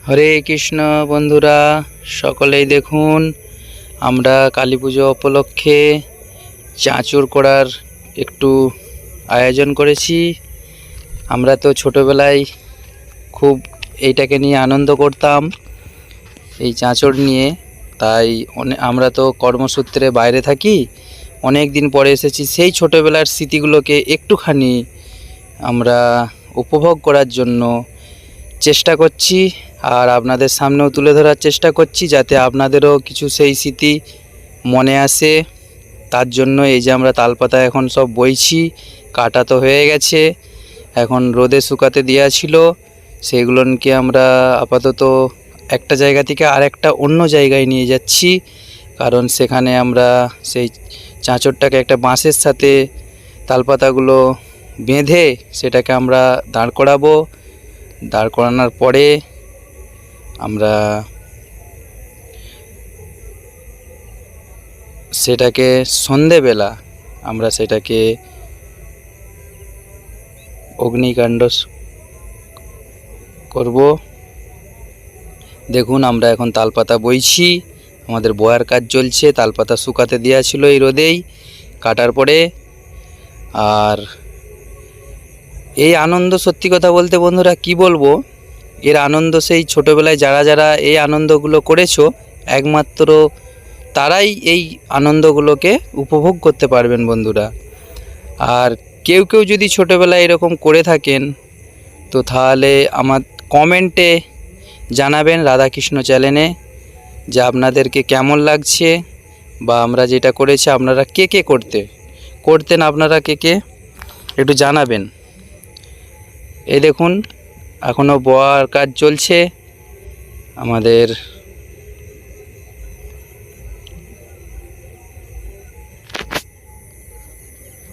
হরে কৃষ্ণ বন্ধুরা, সকলেই দেখুন আমরা কালী পুজো উপলক্ষে চাঁচুর করার একটু আয়োজন করেছি। আমরা তো ছোটোবেলায় খুব এইটাকে নিয়ে আনন্দ করতাম, এই চাঁচড় নিয়ে। তাই আমরা তো কর্মসূত্রে বাইরে থাকি, অনেক দিন পরে এসেছি। সেই ছোটোবেলার স্মৃতিগুলোকে একটুখানি আমরা উপভোগ করার জন্য চেষ্টা করছি, আর আপনাদের সামনেও তুলে ধরার চেষ্টা করছি, যাতে আপনাদেরও কিছু সেই স্মৃতি মনে আসে। তার জন্য এই যে আমরা তালপাতা এখন সব বইছি, কাটা তো হয়ে গেছে, এখন রোদে শুকাতে দেওয়া ছিল। সেইগুলোকে আমরা আপাতত একটা জায়গা থেকে আরেকটা অন্য জায়গায় নিয়ে যাচ্ছি, কারণ সেখানে আমরা সেই চাঁচড়টাকে একটা বাঁশের সাথে তালপাতাগুলো বেঁধে সেটাকে আমরা দাঁড় করাবো। দাঁড় করানোর পরে আমরা সেটাকে সন্ধেবেলা আমরা সেটাকে অগ্নিকাণ্ড করব। দেখুন আমরা এখন তালপাতা বইছি, আমাদের বয়ার কাজ চলছে। তালপাতা শুকাতে দেওয়া ছিল এই রোদেই কাটার পরে। আর এই আনন্দ, সত্যি কথা বলতে বন্ধুরা কি বলবো, এর আনন্দ সেই ছোটোবেলায় যারা যারা এই আনন্দগুলো করেছো, একমাত্র তারাই এই আনন্দগুলোকে উপভোগ করতে পারবেন বন্ধুরা। আর কেউ কেউ যদি ছোটোবেলায় এরকম করে থাকেন, তো তাহলে আমার কমেন্টে জানাবেন রাধাকৃষ্ণ চ্যানেলে, যে আপনাদেরকে কেমন লাগছে, বা আমরা যেটা করেছি আপনারা কে কে করতেন আপনারা কে কে একটু জানাবেন। এই দেখুন এখনও বোয়ার কাজ চলছে আমাদের।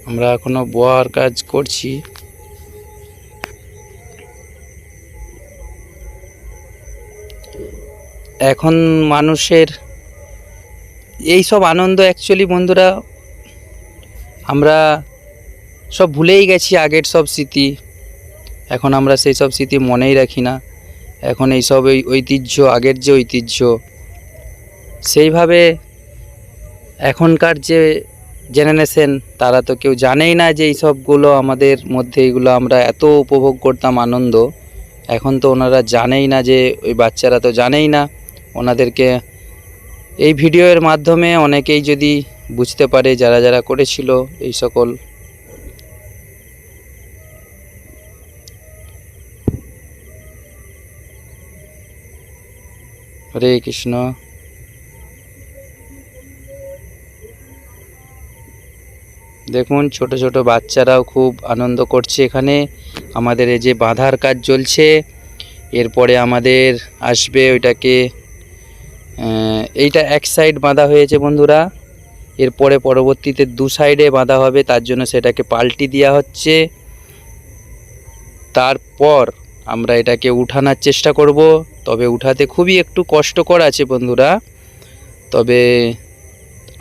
আমরা এখনও বোয়ার কাজ করছি। এখন মানুষের এই সব আনন্দ অ্যাকচুয়ালি বন্ধুরা আমরা সব ভুলেই গেছি, আগের সব স্মৃতি। এখন আমরা সেই সব স্মৃতি মনেই রাখি না। এখন এই সব ঐতিহ্য, আগের যে ঐতিহ্য, সেইভাবে এখনকার যে জেনারেশন তারা তো কেউ জানেই না যে এই সবগুলো আমাদের মধ্যে, এইগুলো আমরা এত উপভোগ করতাম আনন্দ। এখন তো ওনারা জানেই না, যে ওই বাচ্চারা তো জানেই না। ওনাদেরকে এই ভিডিওর মাধ্যমে অনেকেই যদি বুঝতে পারে, যারা যারা করেছিল এই সকল। হরে কৃষ্ণ। দেখুন ছোট ছোট বাচ্চারাও খুব আনন্দ করছে এখানে। আমাদের এই যে বাঁধার কাজ চলছে, এরপরে আমাদের আসবে ওইটাকে, এইটা এক সাইড বাঁধা হয়েছে বন্ধুরা, এরপরে পরবর্তীতে দু সাইডে বাঁধা হবে, তার জন্য সেটাকে পাল্টি দেওয়া হচ্ছে। তারপর আমরা এটাকে উঠানোর চেষ্টা করব, তবে উঠাতে খুবই একটু কষ্টকর আছে বন্ধুরা। তবে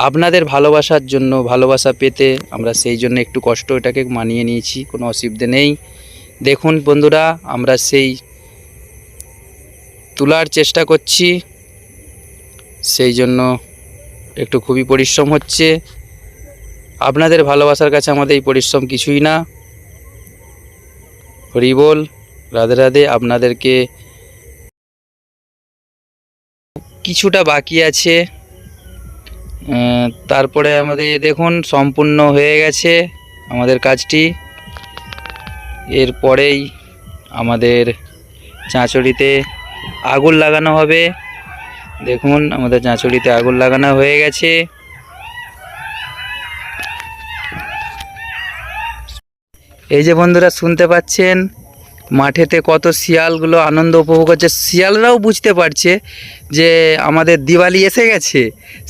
আপনাদের ভালোবাসার জন্য, ভালোবাসা পেতে আমরা সেই জন্য একটু কষ্ট এটাকে মানিয়ে নিয়েছি, কোনো অসুবিধে নেই। দেখুন বন্ধুরা আমরা সেই তোলার চেষ্টা করছি, সেই জন্য একটু খুবই পরিশ্রম হচ্ছে। আপনাদের ভালোবাসার কাছে আমাদের এই পরিশ্রম কিছুই না। হরি বল, রাধে রাধে। আপনাদেরকে কিছুটা বাকি আছে, তারপরে আমাদের দেখুন সম্পূর্ণ হয়ে গেছে আমাদের কাজটি। এরপরেই আমাদের চাঁচড়িতে আগুন লাগানো হবে। দেখুন আমাদের চাঁচড়িতে আগুন লাগানো হয়ে গেছে। এই যে বন্ধুরা শুনতে পাচ্ছেন মাঠেতে কত শিয়ালগুলো আনন্দ উপভোগ করছে। শিয়ালরাও বুঝতে পারছে যে আমাদের দিওয়ালি এসে গেছে,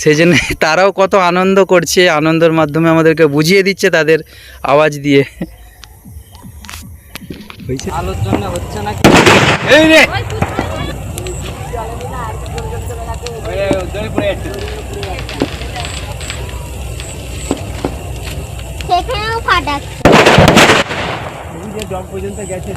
সেই জন্য তারাও কত আনন্দ করছে। আনন্দের মাধ্যমে আমাদেরকে বুঝিয়ে দিচ্ছে তাদের আওয়াজ দিয়ে। আলোর জন্য হচ্ছে নাকি? এই রে সেখানেও ফাটাচ্ছে, জল পর্যন্ত গেছে।